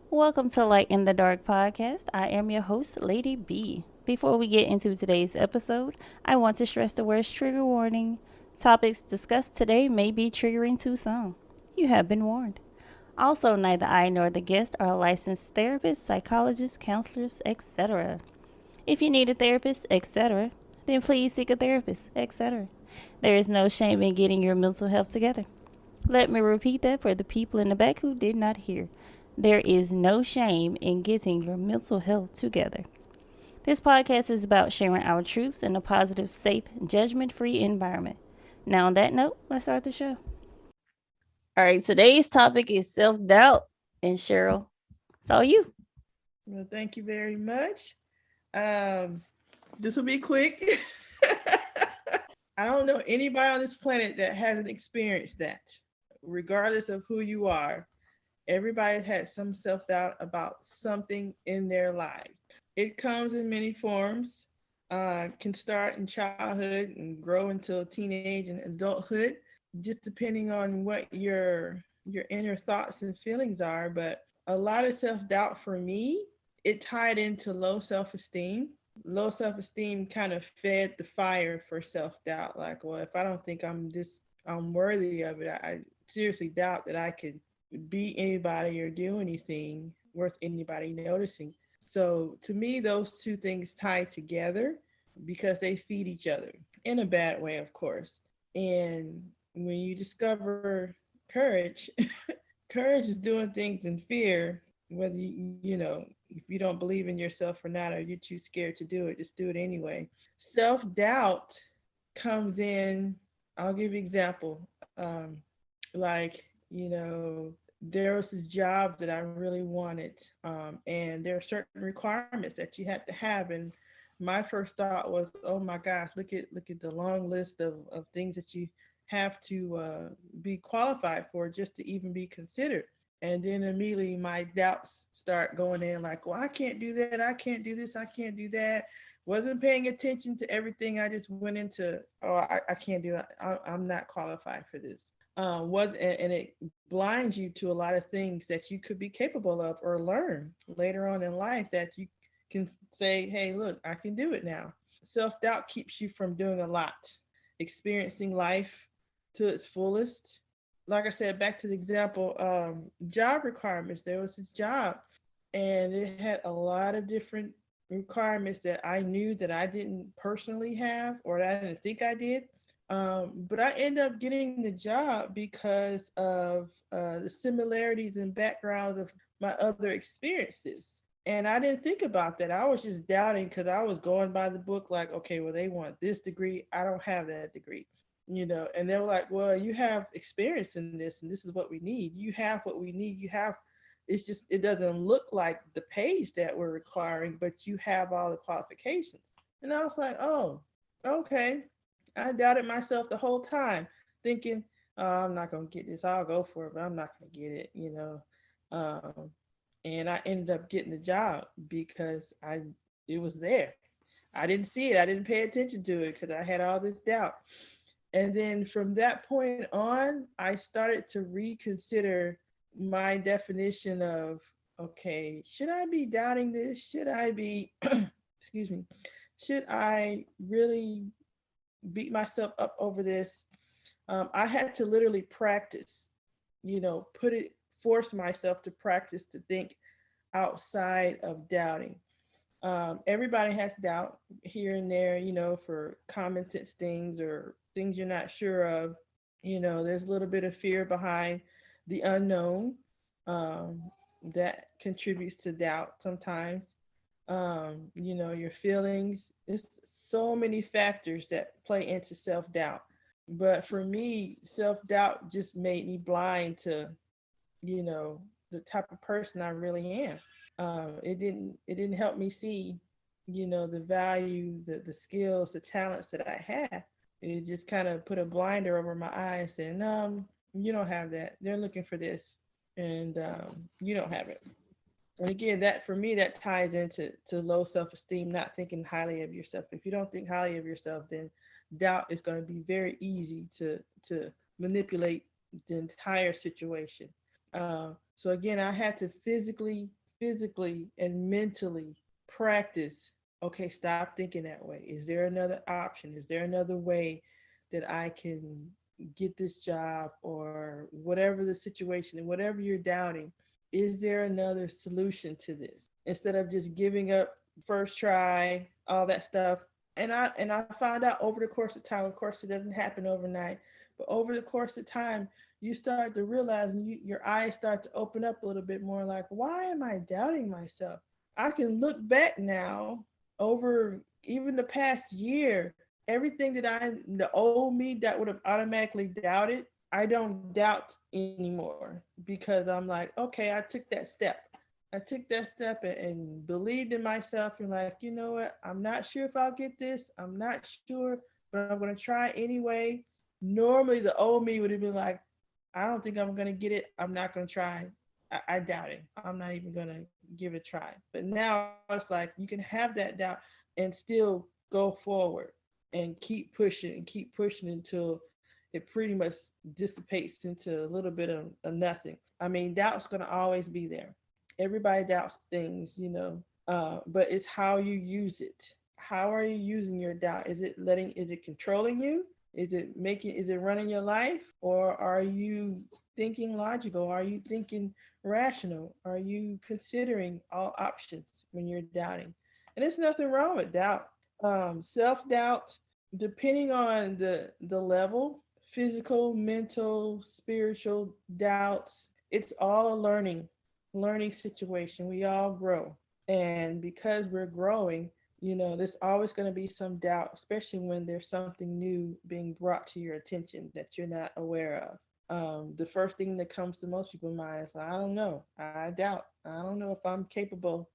Welcome to Light in the Dark podcast. I am your host, Lady B. Before we get into today's episode, I want to stress the words trigger warning. Topics discussed today may be triggering to some. You have been warned. Also, neither I nor the guest are licensed therapists, psychologists, counselors, etc. If you need a therapist, etc., then please seek a therapist, etc. There is no shame in getting your mental health together. Let me repeat that for the people in the back who did not hear. There is no shame in getting your mental health together. This podcast is about sharing our truths in a positive, safe, judgment free environment. Now, on that note, let's start the show. All right, today's topic is self doubt. And Cheryl, it's all you. Well, thank you very much. Um, this will be quick. I don't know anybody on this planet that hasn't experienced that, regardless of who you are. Everybody has had some self doubt about something in their life. It comes in many forms. Can start in childhood and grow until teenage and adulthood, just depending on what your inner thoughts and feelings are. But a lot of self doubt for me, it tied into low self esteem. Low self esteem kind of fed the fire for self doubt. Like, well, if I don't think I'm worthy of it, I seriously doubt that I could be anybody or do anything worth anybody noticing. So to me, those two things tie together because they feed each other in a bad way, of course. And when you discover courage, courage is doing things in fear, whether if you don't believe in yourself or not, or you're too scared to do it, just do it anyway. Self doubt comes in. I'll give you an example. Like, there was this job that I really wanted, and there are certain requirements that you had to have. And my first thought was, oh my gosh, look at the long list of things that you have to be qualified for just to even be considered. And then immediately my doubts start going in, like, well, I can't do that, I can't do this, I can't do that. Wasn't paying attention to everything. I just went into, oh, I can't do that. I'm not qualified for this. And it blinds you to a lot of things that you could be capable of or learn later on in life that you can say, hey, look, I can do it now. Self doubt keeps you from doing a lot, experiencing life to its fullest. Like I said, back to the example, job requirements. There was this job, and it had a lot of different requirements that I knew that I didn't personally have or that I didn't think I did. But I ended up getting the job because of the similarities and backgrounds of my other experiences. And I didn't think about that. I was just doubting because I was going by the book, like, okay, well, they want this degree. I don't have that degree, and they were like, well, you have experience in this, and this is what we need. You have what we need. It's just, it doesn't look like the page that we're requiring, but you have all the qualifications. And I was like, oh, okay. I doubted myself the whole time, thinking, oh, I'm not going to get this. I'll go for it, but I'm not going to get it. Um, and I ended up getting the job because it was there. I didn't see it. I didn't pay attention to it because I had all this doubt. And then from that point on, I started to reconsider my definition of, okay, should I be doubting this? Should I be, excuse me, should I really beat myself up over this? I had to literally practice, force myself to practice to think outside of doubting. Everybody has doubt here and there, for common sense things or things you're not sure of. There's a little bit of fear behind the unknown, that contributes to doubt sometimes. Your feelings. It's so many factors that play into self doubt. But for me, self doubt just made me blind to, you know, the type of person I really am. It didn't help me see, the value, the skills, the talents that I had. It just kind of put a blinder over my eyes, saying, you don't have that. They're looking for this, and you don't have it. And again, that for me, that ties into low self-esteem, not thinking highly of yourself. If you don't think highly of yourself, then doubt is going to be very easy to manipulate the entire situation. So again, I had to physically, and mentally practice. Okay, stop thinking that way. Is there another option? Is there another way that I can get this job, or whatever the situation and whatever you're doubting? Is there another solution to this? Instead of just giving up first try, all that stuff. And I found out over the course of time, of course it doesn't happen overnight, but over the course of time, you start to realize, and your eyes start to open up a little bit more, like, why am I doubting myself? I can look back now over even the past year, everything the old me that would have automatically doubted, I don't doubt anymore, because I'm like, okay, I took that step. I took that step and believed in myself, and like, you know what? I'm not sure if I'll get this. I'm not sure, but I'm going to try anyway. Normally, the old me would have been like, I don't think I'm going to get it. I'm not going to try. I doubt it. I'm not even going to give it a try. But now it's like you can have that doubt and still go forward and keep pushing until it pretty much dissipates into a little bit of nothing. I mean, doubt's going to always be there. Everybody doubts things, but it's how you use it. How are you using your doubt? Is it controlling you? Is it running your life? Or are you thinking logical? Are you thinking rational? Are you considering all options when you're doubting? And there's nothing wrong with doubt. Self-doubt, depending on the level, physical, mental, spiritual doubts, it's all a learning situation. We all grow. And because we're growing, there's always going to be some doubt, especially when there's something new being brought to your attention that you're not aware of. The first thing that comes to most people's mind is, I don't know. I doubt. I don't know if I'm capable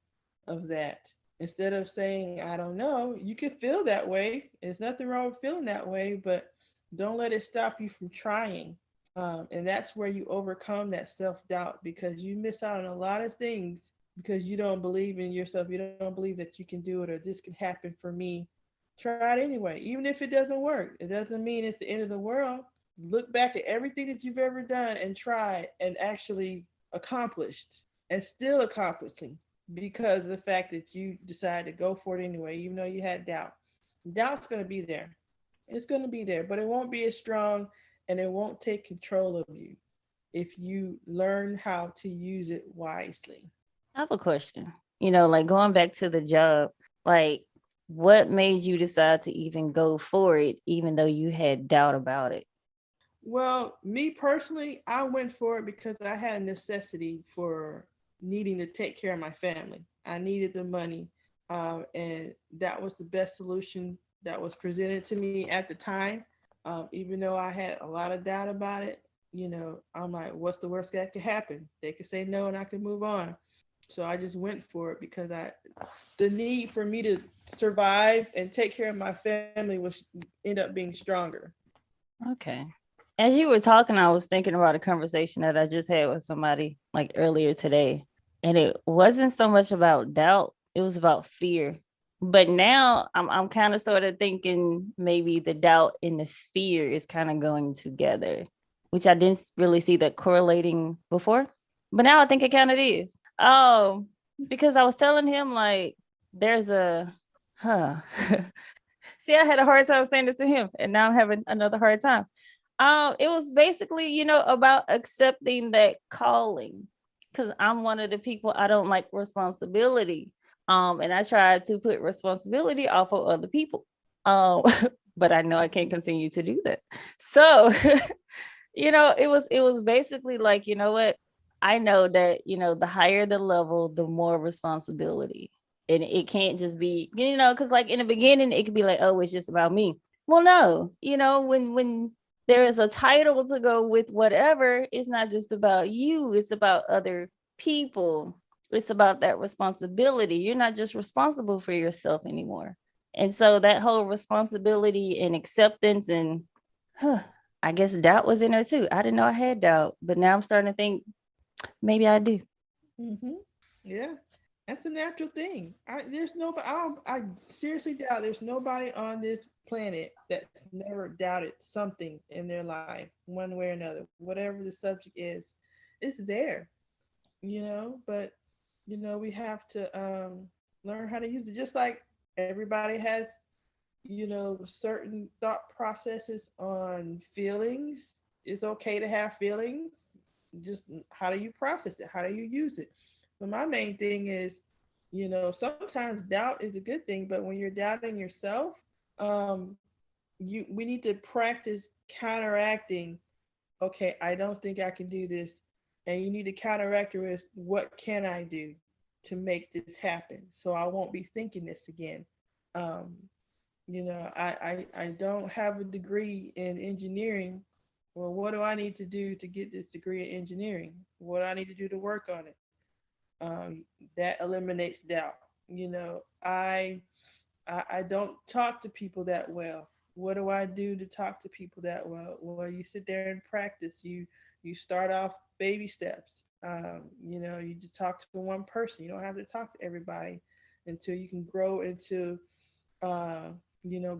of that. Instead of saying, I don't know, you can feel that way. There's nothing wrong with feeling that way, but don't let it stop you from trying. And that's where you overcome that self doubt, because you miss out on a lot of things because you don't believe in yourself. You don't believe that you can do it, or this can happen for me. Try it anyway. Even if it doesn't work, it doesn't mean it's the end of the world. Look back at everything that you've ever done and tried and actually accomplished and still accomplishing, because of the fact that you decided to go for it anyway, even though you had doubt. Doubt's going to be there. It's going to be there, but it won't be as strong, and it won't take control of you if you learn how to use it wisely. I have a question. Like going back to the job, like what made you decide to even go for it, even though you had doubt about it? Well, me personally, I went for it because I had a necessity for needing to take care of my family. I needed the money, and that was the best solution that was presented to me at the time. Even though I had a lot of doubt about it, I'm like, what's the worst that could happen? They could say no, and I could move on. So I just went for it because the need for me to survive and take care of my family was end up being stronger. Okay. As you were talking, I was thinking about a conversation that I just had with somebody like earlier today. And it wasn't so much about doubt, it was about fear. But now I'm kind of sort of thinking maybe the doubt and the fear is kind of going together, which I didn't really see that correlating before. But now I think it kind of is. Oh, because I was telling him like there's a huh. See, I had a hard time saying it to him, and now I'm having another hard time. It was basically, about accepting that calling, because I'm one of the people I don't like responsibility. And I try to put responsibility off of other people. Um, but I know I can't continue to do that. So, it was basically like, you know what? I know that, the higher the level, the more responsibility. And it can't just be, because like in the beginning, it could be like, oh, it's just about me. Well, no, when there is a title to go with whatever, it's not just about you, it's about other people. It's about that responsibility. You're not just responsible for yourself anymore. And so that whole responsibility and acceptance and I guess doubt was in there too. I didn't know I had doubt, but now I'm starting to think maybe I do. Mm-hmm. Yeah, that's a natural thing. There's nobody. I seriously doubt there's nobody on this planet that's never doubted something in their life, one way or another. Whatever the subject is, it's there. but we have to learn how to use it. Just like everybody has, certain thought processes on feelings. It's okay to have feelings. Just how do you process it? How do you use it? But my main thing is, sometimes doubt is a good thing, but when you're doubting yourself, um, we need to practice counteracting. Okay, I don't think I can do this, and you need to counteract it with what can I do to make this happen, so I won't be thinking this again. Um, I don't have a degree in engineering. Well, what do I need to do to get this degree in engineering? What do I need to do to work on it? That eliminates doubt. I don't talk to people that well. What do I do to talk to people that well? Well, you sit there and practice. You start off baby steps. You just talk to one person. You don't have to talk to everybody until you can grow into uh,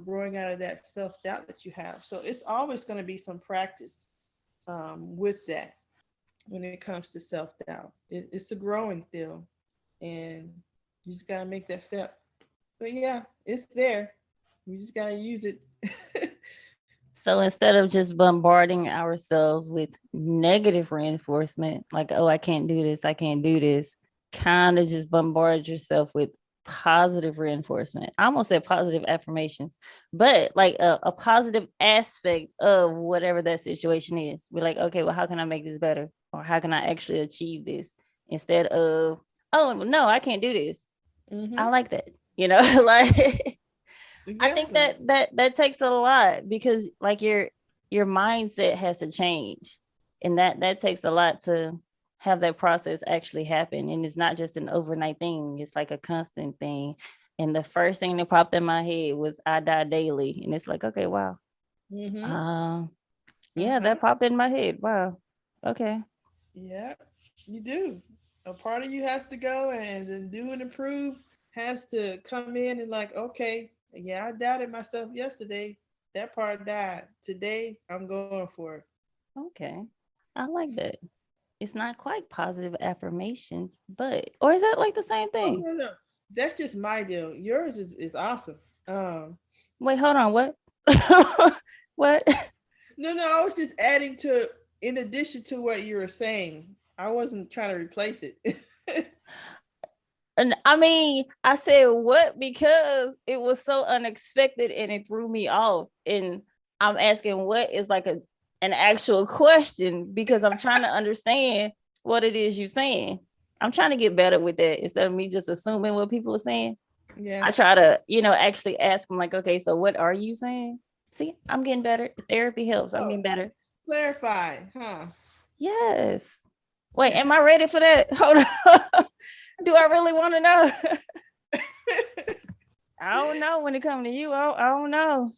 growing out of that self doubt that you have. So it's always going to be some practice with that when it comes to self doubt. It's a growing field, and you just got to make that step. But yeah, it's there. We just got to use it. So instead of just bombarding ourselves with negative reinforcement, like, oh, I can't do this, I can't do this, kind of just bombard yourself with positive reinforcement. I almost said positive affirmations, but like a positive aspect of whatever that situation is. We're like, okay, well, how can I make this better? Or how can I actually achieve this? Instead of, oh, no, I can't do this. Mm-hmm. I like that. Like I think Exactly. that takes a lot because like your mindset has to change, and that takes a lot to have that process actually happen. And it's not just an overnight thing; it's like a constant thing. And the first thing that popped in my head was "I die daily," and it's like, okay, wow, Mm-hmm. um, yeah, Uh-huh. that popped in my head. Wow, okay, Yeah, you do. A part of you has to go and then do and improve has to come in and like, okay, yeah, I doubted myself yesterday. That part died. Today, I'm going for it. okay, I like that. It's not quite positive affirmations, but or is that like the same Oh, thing? no, no. That's just my deal. Yours is awesome. Wait, hold on. What? What? No, no, I was just adding to, in addition to what you were saying. I wasn't trying to replace it. And I mean, I said what because it was so unexpected and it threw me off. And I'm asking what is like an actual question because I'm trying to understand what it is you're saying. I'm trying to get better with that instead of me just assuming what people are saying. Yeah. I try to, actually ask them like, okay, so what are you saying? See, I'm getting better. Therapy helps. I'm Oh, getting better. clarify, huh? Yes. Wait, am I ready for that? Hold on. Do I really want to know? I don't know when it comes to you. I don't know.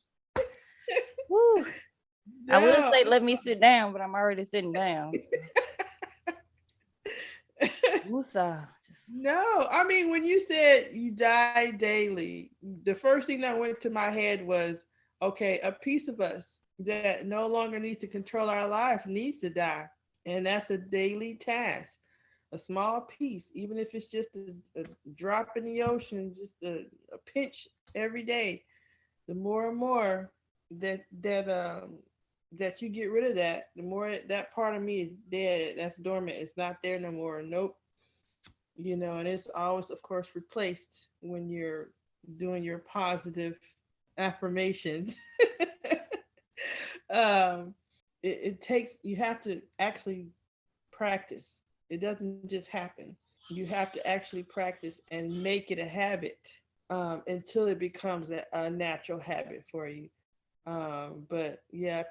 Woo. I would No. say let me sit down, but I'm already sitting down. So. Woosah. Just No, I mean, when you said you die daily, the first thing that went to my head was, okay, a piece of us that no longer needs to control our life needs to die. And that's a daily task, a small piece, even if it's just a drop in the ocean, just a pinch every day. The more and more that you get rid of that, the more that part of me is dead. That's dormant. It's not there no more. Nope. And it's always, of course, replaced when you're doing your positive affirmations. um, it takes, you have to actually practice. It doesn't just happen. You have to actually practice and make it a habit until it becomes a natural habit for you. But yeah,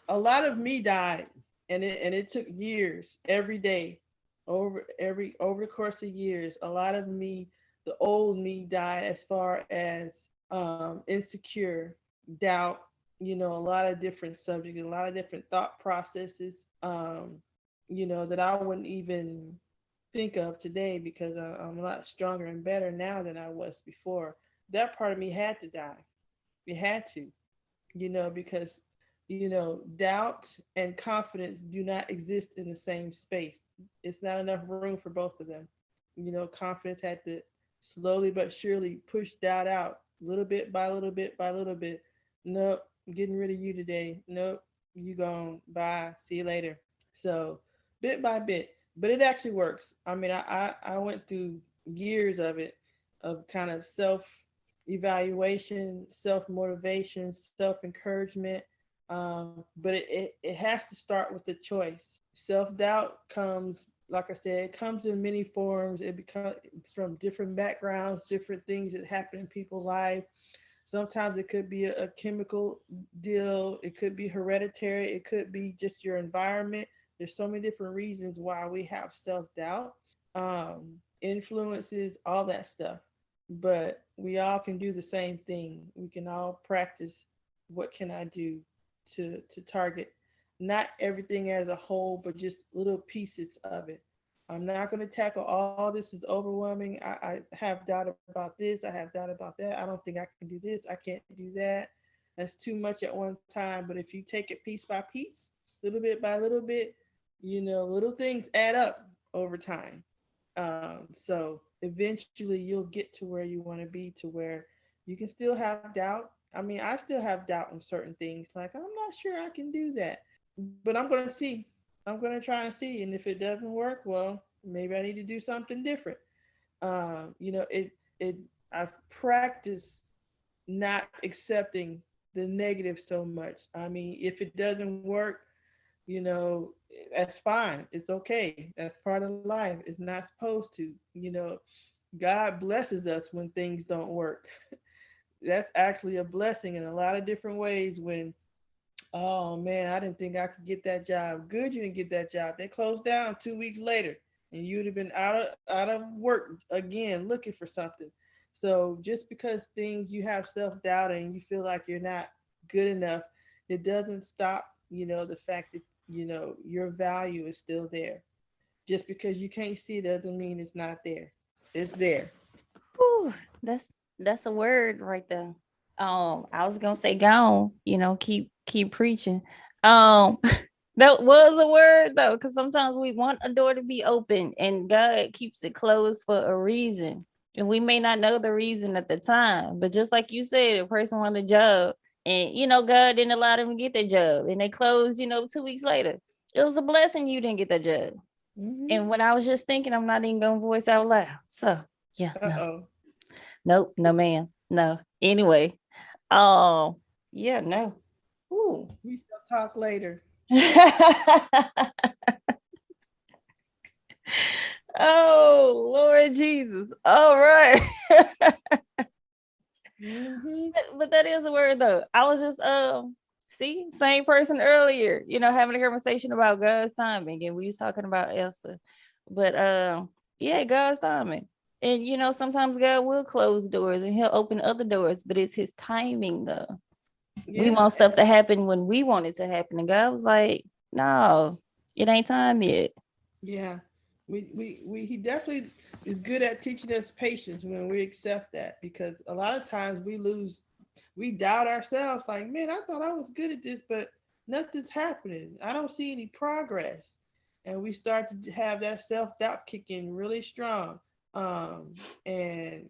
a lot of me died, and it took years, every day, over the course of years. A lot of me, the old me, died as far as insecure, doubt. A lot of different subjects, a lot of different thought processes. That I wouldn't even think of today because I'm a lot stronger and better now than I was before. That part of me had to die. It had to, because doubt and confidence do not exist in the same space. It's not enough room for both of them. Confidence had to slowly but surely push doubt out little bit by little bit by little bit. Nope, I'm getting rid of you today. Nope, you gone. Bye. See you later. So bit by bit, but it actually works. I mean, I went through years of it, of kind of self evaluation, self motivation, self encouragement. But it has to start with the choice. Self doubt comes, like I said, it comes in many forms. It becomes from different backgrounds, different things that happen in people's life. Sometimes it could be a chemical deal. It could be hereditary. It could be just your environment. There's so many different reasons why we have self doubt, influences, all that stuff. But we all can do the same thing. We can all practice. What can I do to target not everything as a whole, but just little pieces of it. I'm not going to tackle all this is overwhelming. I have doubt about this. I have doubt about that. I don't think I can do this. I can't do that. That's too much at one time. But if you take it piece by piece, little bit by little bit, little things add up over time. So eventually you'll get to where you want to be, to where you can still have doubt. I mean, I still have doubt in certain things. Like, I'm not sure I can do that, but I'm going to see. I'm going to try and see. And if it doesn't work, well, maybe I need to do something different. It, I've practiced not accepting the negative so much. I mean, if it doesn't work, that's fine. It's okay. That's part of life. It's not supposed to. God blesses us when things don't work. That's actually a blessing in a lot of different ways. When, oh man, I didn't think I could get that job. Good, you didn't get that job. They closed down 2 weeks later, and you'd have been out of work again, looking for something. So just because things you have self doubt and you feel like you're not good enough, it doesn't stop. The fact that your value is still there. Just because you can't see it doesn't mean it's not there. It's there. Whew, that's a word right there. I was gonna say gone, keep preaching. Um that was a word though, because sometimes we want a door to be open and God keeps it closed for a reason. And we may not know the reason at the time, but just like you said, a person wanted a job and God didn't allow them to get their job and they closed, 2 weeks later. It was a blessing you didn't get that job. Mm-hmm. And when I was just thinking, I'm not even gonna voice out loud. So yeah, no. Uh-oh. Nope, no man. No. Anyway. Oh, yeah, no. Ooh. We shall talk later. Oh, Lord Jesus. All right. Mm-hmm. But that is a word though. I was just see, same person earlier, having a conversation about God's timing, and we was talking about Esther. But yeah, God's timing. And sometimes God will close doors and he'll open other doors, but it's his timing though. We Yeah. want stuff to happen when we want it to happen. And God was like, no, it ain't time yet. Yeah. He definitely is good at teaching us patience when we accept that, because a lot of times we doubt ourselves, like, man, I thought I was good at this, but nothing's happening. I don't see any progress. And we start to have that self-doubt kick in really strong. And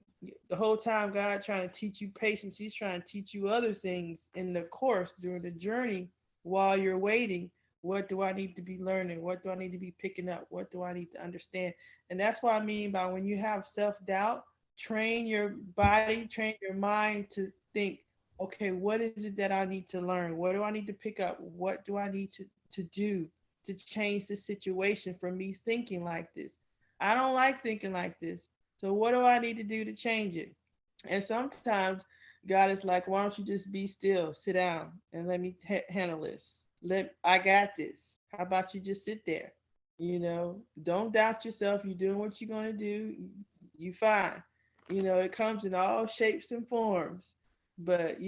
the whole time God trying to teach you patience, he's trying to teach you other things in the course during the journey while you're waiting. What do I need to be learning? What do I need to be picking up? What do I need to understand? And that's what I mean by, when you have self-doubt, train your body, train your mind to think, okay, what is it that I need to learn? What do I need to pick up? What do I need to do to change the situation from me thinking like this? I don't like thinking like this. So what do I need to do to change it? And sometimes God is like, why don't you just be still, sit down, and let me handle this. I got this. How about you just sit there? Don't doubt yourself. You're doing what you're gonna do. You fine. It comes in all shapes and forms. But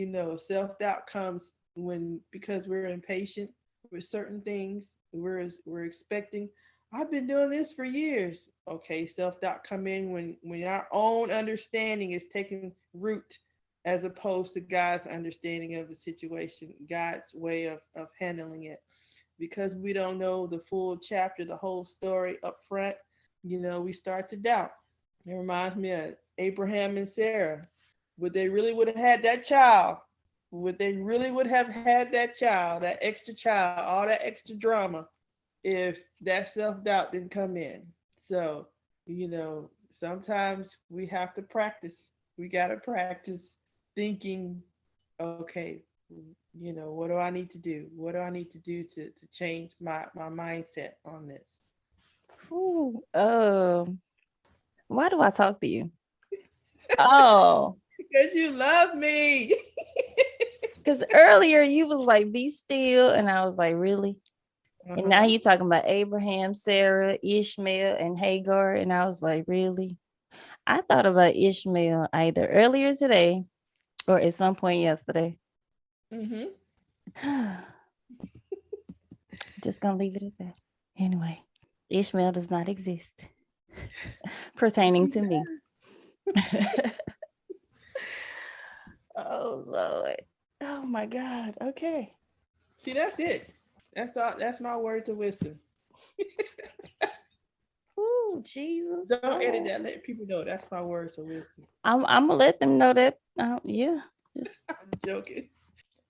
self doubt comes when, because we're impatient with certain things. We're expecting. I've been doing this for years. Okay, self doubt come in when our own understanding is taking root as opposed to God's understanding of the situation, God's way of handling it. Because we don't know the full chapter, the whole story up front, we start to doubt. It reminds me of Abraham and Sarah. Would they really would have had that child? Would they really would have had that child, that extra child, all that extra drama, if that self-doubt didn't come in? So, sometimes we have to practice. We got to practice thinking, okay, what do I need to do? What do I need to do to change my mindset on this? Ooh, why do I talk to you? Oh, Because you love me. because earlier you was like, be still. And I was like, really? And now you're talking about Abraham, Sarah, Ishmael, and Hagar. And I was like, really? I thought about Ishmael either earlier today or at some point yesterday. Just gonna leave it at that. Anyway, Ishmael does not exist pertaining to me. Oh Lord. Oh my God. Okay. See, that's it. That's all. That's my words of wisdom. Oh Jesus. Don't edit that. Let people know that's my words of wisdom. I'm gonna let them know that. Yeah. I'm joking.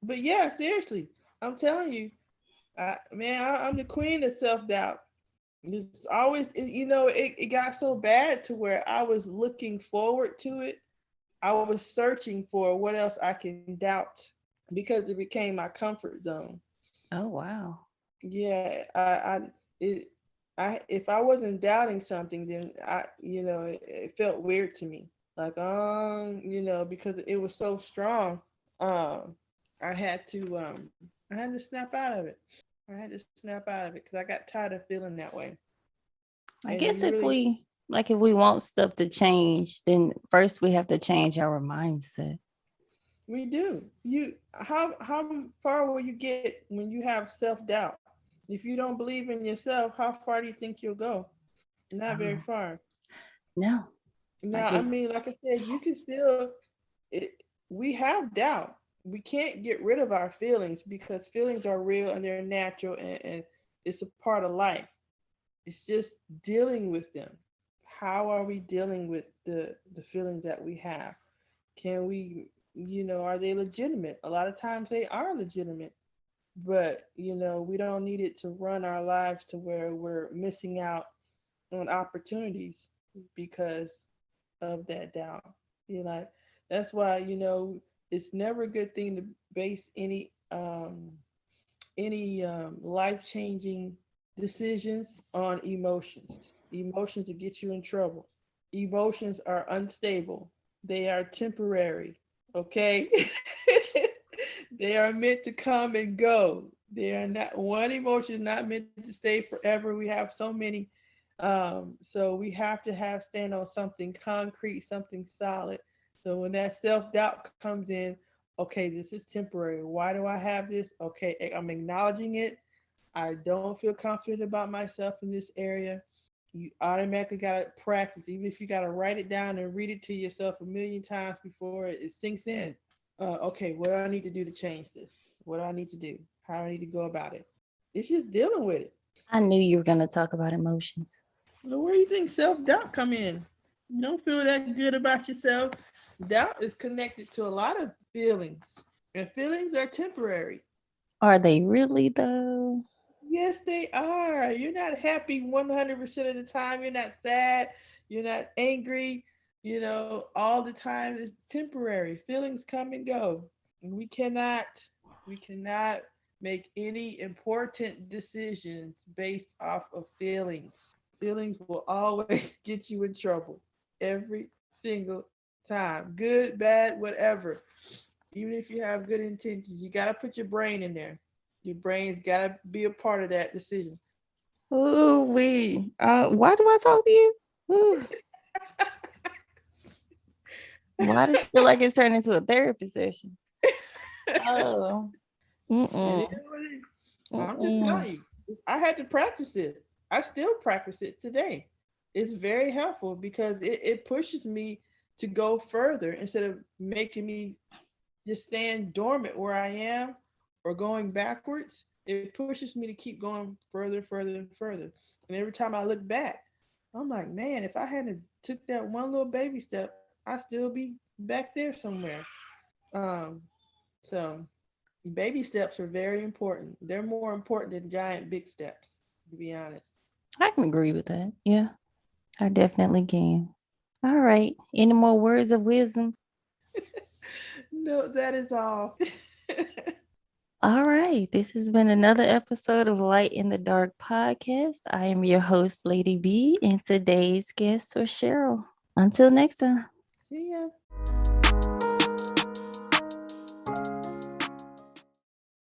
But yeah, seriously, I'm telling you, I'm the queen of self-doubt. It's always, it got so bad to where I was looking forward to it. I was searching for what else I can doubt because it became my comfort zone. Oh wow. Yeah, if I wasn't doubting something, then it felt weird to me. Like, because it was so strong. I had to snap out of it. I had to snap out of it because I got tired of feeling that way. I guess if we want stuff to change, then first we have to change our mindset. We do. How far will you get when you have self-doubt? If you don't believe in yourself, how far do you think you'll go? Not very far. No. Now, I mean, like I said, you can still. We have doubt. We can't get rid of our feelings because feelings are real and they're natural and it's a part of life. It's just dealing with them. How are we dealing with the feelings that we have? Can we, are they legitimate? A lot of times they are legitimate, but we don't need it to run our lives to where we're missing out on opportunities because of that doubt. That's why it's never a good thing to base any life-changing decisions on emotions. Emotions that get you in trouble. Emotions are unstable. They are temporary. Okay. They are meant to come and go. They are not, one emotion is not meant to stay forever. We have so many. So we have to stand on something concrete, something solid. So when that self-doubt comes in, okay, this is temporary. Why do I have this? Okay, I'm acknowledging it. I don't feel confident about myself in this area. You automatically got to practice, even if you got to write it down and read it to yourself a million times before it sinks in. Okay, what do I need to do to change this? What do I need to do? How do I need to go about it? It's just dealing with it. I knew you were going to talk about emotions. Well, where do you think self-doubt come in? You don't feel that good about yourself. Doubt is connected to a lot of feelings, and feelings are temporary. Are they really though? Yes, they are. You're not happy 100% of the time. You're not sad. You're not angry. All the time. It's temporary. Feelings come and go. And we cannot make any important decisions based off of feelings. Feelings will always get you in trouble every single time. Good, bad, whatever. Even if you have good intentions, you got to put your brain in there. Your brain's got to be a part of that decision. Ooh, why do I talk to you? Why does it feel like it's turned into a therapy session? Oh. I'm just telling you, I had to practice it. I still practice it today. It's very helpful because it pushes me to go further instead of making me just stand dormant where I am or going backwards. It pushes me to keep going further, further, and further. And every time I look back, I'm like, man, if I hadn't took that one little baby step, I'd still be back there somewhere. Um, so baby steps are very important. They're more important than giant big steps, to be honest. I can agree with that. Yeah, I definitely can. All right. Any more words of wisdom? No, that is all. All right. This has been another episode of Light in the Dark podcast. I am your host, Lady B, and today's guest was Cheryl. Until next time. See ya.